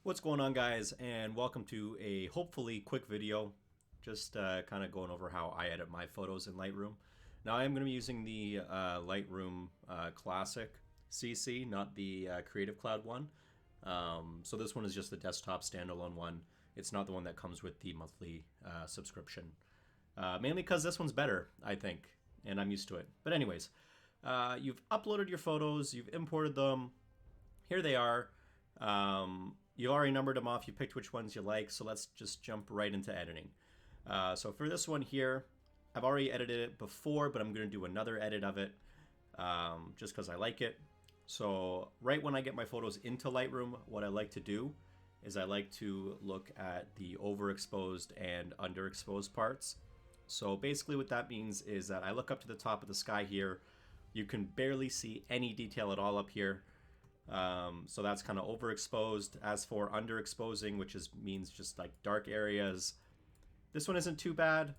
What's going on, guys, and welcome to a hopefully quick video, just kind of going over how I edit my photos in Lightroom. Now I am going to be using the Lightroom Classic CC, not the Creative Cloud one. So this one is just the desktop standalone one. It's not the one that comes with the monthly subscription. Mainly because this one's better, I think, and I'm used to it. But anyways, you've uploaded your photos, you've imported them. Here they are. You already numbered them off. You picked which ones you like. So let's just jump right into editing. So for this one here, I've already edited it before, but I'm going to do another edit of it just because I like it. So right when I get my photos into Lightroom, what I like to do is I like to look at the overexposed and underexposed parts. So basically what that means is that I look up to the top of the sky here. You can barely see any detail at all up here. So that's kind of overexposed. As for underexposing, which means just like dark areas, this one isn't too bad.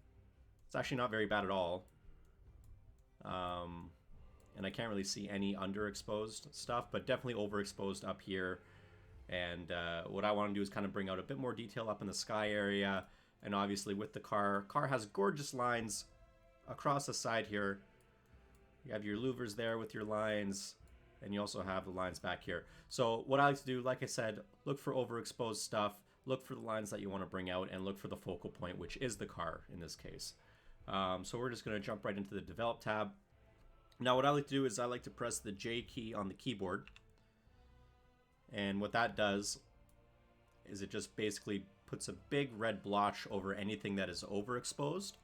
It's actually not very bad at all. And I can't really see any underexposed stuff, but definitely overexposed up here. And what I want to do is kind of bring out a bit more detail up in the sky area. And obviously with the car has gorgeous lines across the side here. You have your louvers there with your lines. And you also have the lines back here. So what I like to do, like I said, look for overexposed stuff, look for the lines that you want to bring out, and look for the focal point, which is the car in this case. So we're just going to jump right into the Develop tab. Now what I like to do is I like to press the J key on the keyboard. And what that does is it just basically puts a big red blotch over anything that is overexposed.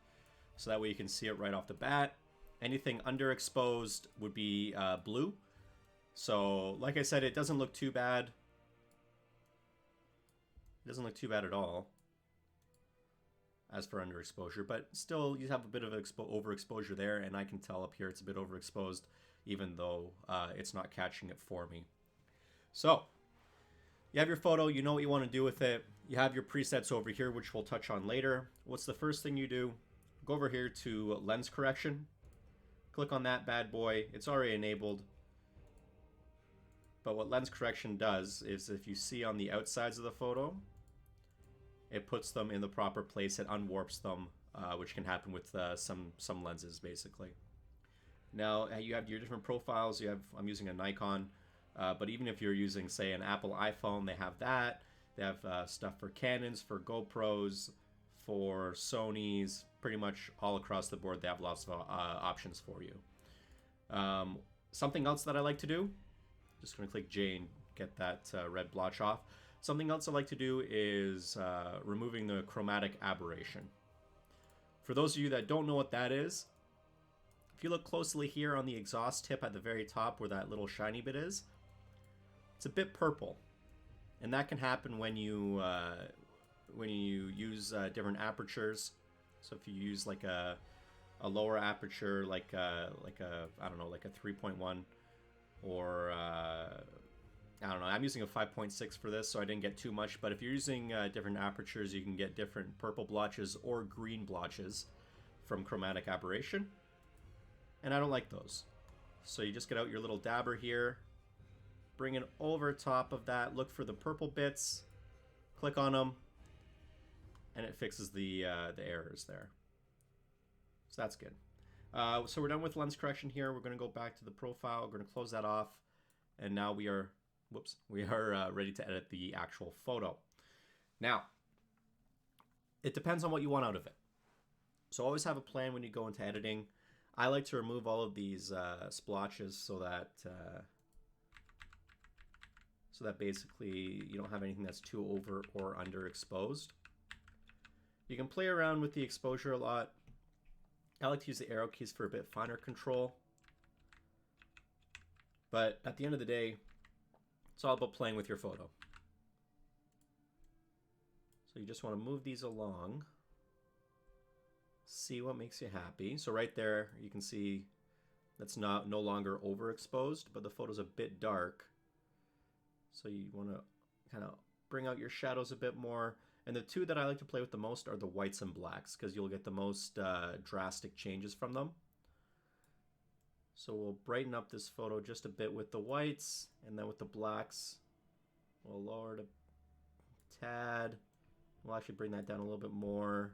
So that way you can see it right off the bat. Anything underexposed would be blue. So, like I said, it doesn't look too bad. It doesn't look too bad at all as for underexposure, but still you have a bit of overexposure there, and I can tell up here it's a bit overexposed, even though it's not catching it for me. So, you have your photo, you know what you want to do with it. You have your presets over here, which we'll touch on later. What's the first thing you do? Go over here to lens correction. Click on that bad boy. It's already enabled. But what lens correction does is if you see on the outsides of the photo, it puts them in the proper place. It unwarps them, which can happen with some lenses, basically. Now you have your different profiles. I'm using a Nikon, but even if you're using, say, an Apple iPhone, they have that. They have stuff for Canons, for GoPros, for Sonys, pretty much all across the board. They have lots of options for you. Something else that I like to do. Just going to click J and get that red blotch off. Something else I like to do is removing the chromatic aberration. For those of you that don't know what that is, if you look closely here on the exhaust tip at the very top where that little shiny bit is, it's a bit purple. And that can happen when you use different apertures. So if you use like a lower aperture, like a I don't know, like a 3.1. Or, I don't know, I'm using a 5.6 for this, so I didn't get too much. But if you're using different apertures, you can get different purple blotches or green blotches from chromatic aberration. And I don't like those. So you just get out your little dabber here, bring it over top of that, look for the purple bits, click on them, and it fixes the errors there. So that's good. So we're done with lens correction here. We're going to go back to the profile. We're going to close that off. And now we are ready to edit the actual photo. Now, it depends on what you want out of it. So always have a plan when you go into editing. I like to remove all of these splotches so that basically you don't have anything that's too over or underexposed. You can play around with the exposure a lot. I like to use the arrow keys for a bit finer control. But at the end of the day, it's all about playing with your photo. So you just want to move these along. See what makes you happy. So right there, you can see that's no longer overexposed, but the photo's a bit dark. So you want to kind of bring out your shadows a bit more. And the two that I like to play with the most are the whites and blacks, because you'll get the most drastic changes from them. So we'll brighten up this photo just a bit with the whites, and then with the blacks, we'll lower it tad. We'll actually bring that down a little bit more.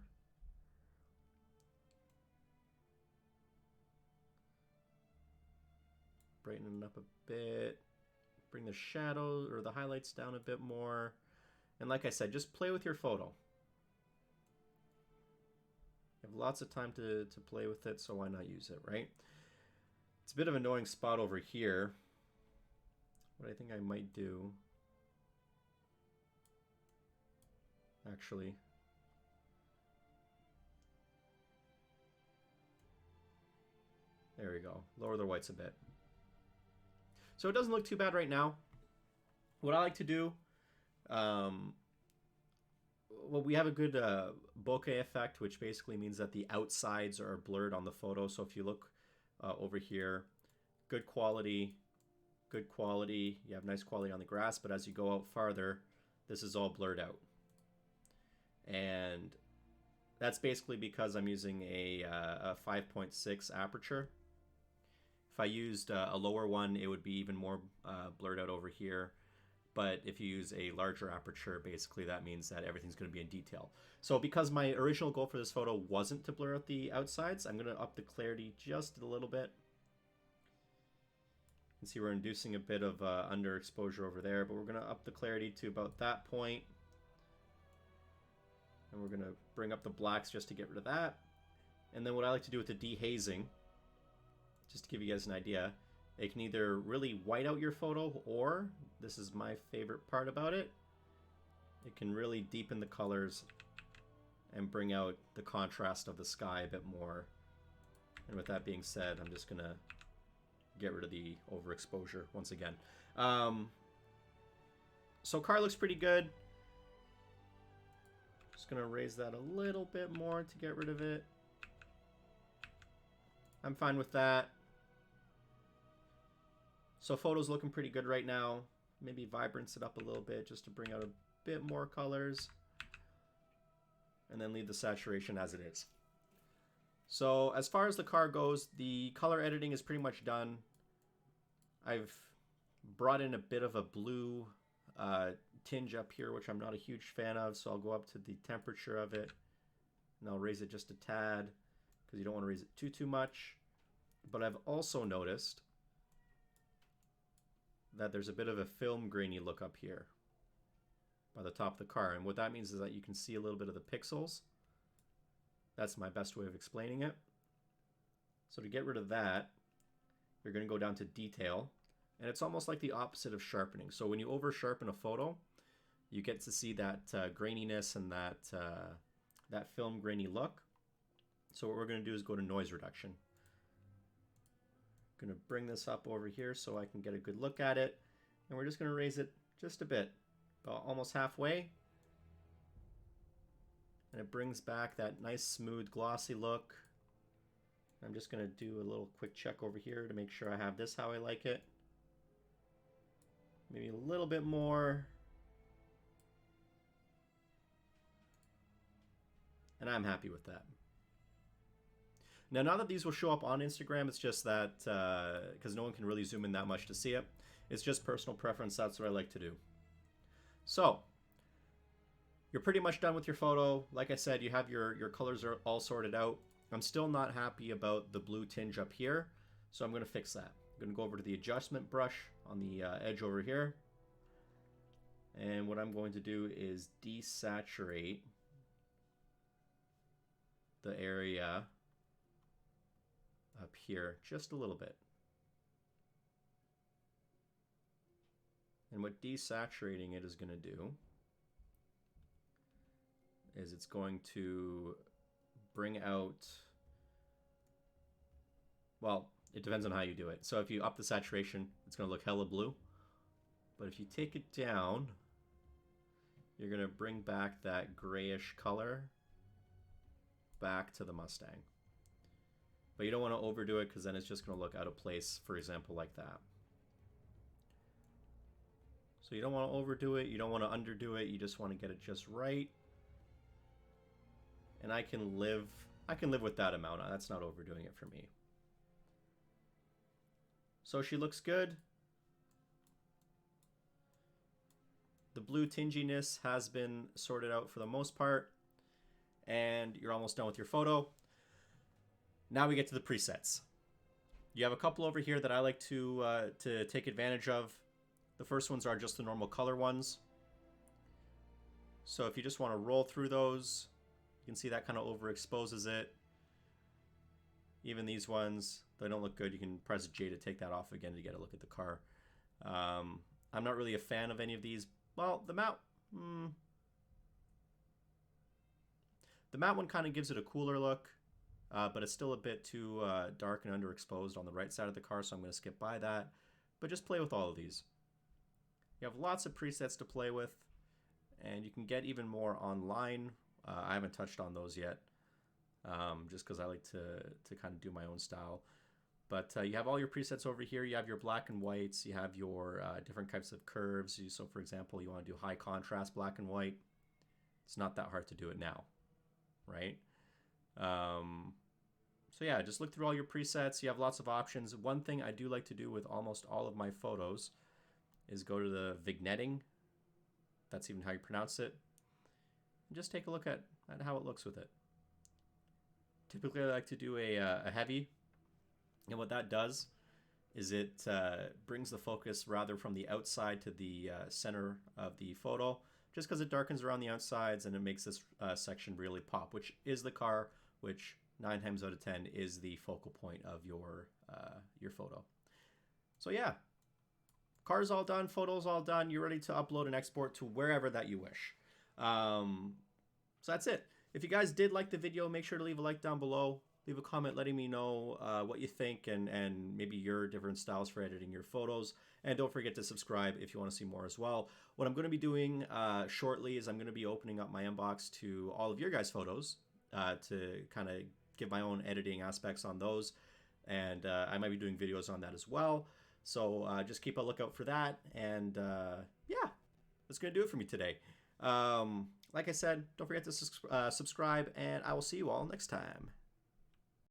Brighten it up a bit. Bring the shadow or the highlights down a bit more. And like I said, just play with your photo. You have lots of time to play with it, so why not use it, right? It's a bit of an annoying spot over here. What I think I might do, actually, there we go. Lower the whites a bit. So it doesn't look too bad right now. What I like to do, well, we have a good bokeh effect, which basically means that the outsides are blurred on the photo. So if you look over here, good quality, good quality. You have nice quality on the grass, but as you go out farther, this is all blurred out. And that's basically because I'm using a 5.6 aperture. If I used a lower one, it would be even more blurred out over here. But if you use a larger aperture, basically that means that everything's going to be in detail. So because my original goal for this photo wasn't to blur out the outsides, I'm going to up the clarity just a little bit. You can see we're inducing a bit of underexposure over there, but we're going to up the clarity to about that point. And we're going to bring up the blacks just to get rid of that. And then what I like to do with the dehazing, just to give you guys an idea, it can either really white out your photo, or, this is my favorite part about it, it can really deepen the colors and bring out the contrast of the sky a bit more. And with that being said, I'm just going to get rid of the overexposure once again. So car looks pretty good. Just going to raise that a little bit more to get rid of it. I'm fine with that. So photo's looking pretty good right now. Maybe vibrance it up a little bit just to bring out a bit more colors. And then leave the saturation as it is. So as far as the car goes, the color editing is pretty much done. I've brought in a bit of a blue tinge up here, which I'm not a huge fan of. So I'll go up to the temperature of it. And I'll raise it just a tad, because you don't want to raise it too much. But I've also noticed that there's a bit of a film grainy look up here by the top of the car. And what that means is that you can see a little bit of the pixels. That's my best way of explaining it. So to get rid of that, you're going to go down to detail. And it's almost like the opposite of sharpening. So when you over sharpen a photo, you get to see that graininess and that film grainy look. So what we're going to do is go to noise reduction. Going to bring this up over here so I can get a good look at it, and we're just going to raise it just a bit, about almost halfway, and it brings back that nice smooth glossy look. I'm just going to do a little quick check over here to make sure I have this how I like it. Maybe a little bit more, and I'm happy with that. Now, not that these will show up on Instagram, it's just that, because no one can really zoom in that much to see it. It's just personal preference, that's what I like to do. So, you're pretty much done with your photo. Like I said, you have your colors are all sorted out. I'm still not happy about the blue tinge up here, so I'm going to fix that. I'm going to go over to the adjustment brush on the edge over here. And what I'm going to do is desaturate the area up here just a little bit. And what desaturating it is going to do is it's going to bring out, well, it depends on how you do it. So if you up the saturation, it's going to look hella blue. But if you take it down, you're going to bring back that grayish color back to the Mustang. But you don't want to overdo it, because then it's just going to look out of place, for example, like that. So you don't want to overdo it, you don't want to underdo it, you just want to get it just right. And I can live with that amount. That's not overdoing it for me. So she looks good. The blue tinginess has been sorted out for the most part, and you're almost done with your photo. Now we get to the presets. You have a couple over here that I like to take advantage of. The first ones are just the normal color ones. So if you just want to roll through those, you can see that kind of overexposes it. Even these ones, they don't look good. You can press J to take that off again to get a look at the car. I'm not really a fan of any of these. Well, the matte one kind of gives it a cooler look, but it's still a bit too dark and underexposed on the right side of the car, so I'm going to skip by that. But just play with all of these. You have lots of presets to play with, and you can get even more online. I haven't touched on those yet, just because I like to kind of do my own style. But you have all your presets over here. You have your black and whites. You have your different types of curves. So for example, you want to do high contrast black and white. It's not that hard to do it now, right? So yeah, just look through all your presets. You have lots of options. One thing I do like to do with almost all of my photos is go to the vignetting. That's even how you pronounce it. And just take a look at how it looks with it. Typically I like to do a heavy. And what that does is it brings the focus rather from the outside to the center of the photo, just because it darkens around the outsides and it makes this section really pop, which is the car, which 9 times out of 10 is the focal point of your photo. So yeah, car's all done, photo's all done. You're ready to upload and export to wherever that you wish. So that's it. If you guys did like the video, make sure to leave a like down below. Leave a comment letting me know what you think and maybe your different styles for editing your photos. And don't forget to subscribe if you want to see more as well. What I'm going to be doing shortly is I'm going to be opening up my inbox to all of your guys' photos to kind of give my own editing aspects on those. And I might be doing videos on that as well. So just keep a lookout for that. And yeah, that's going to do it for me today. Like I said, don't forget to subscribe, and I will see you all next time.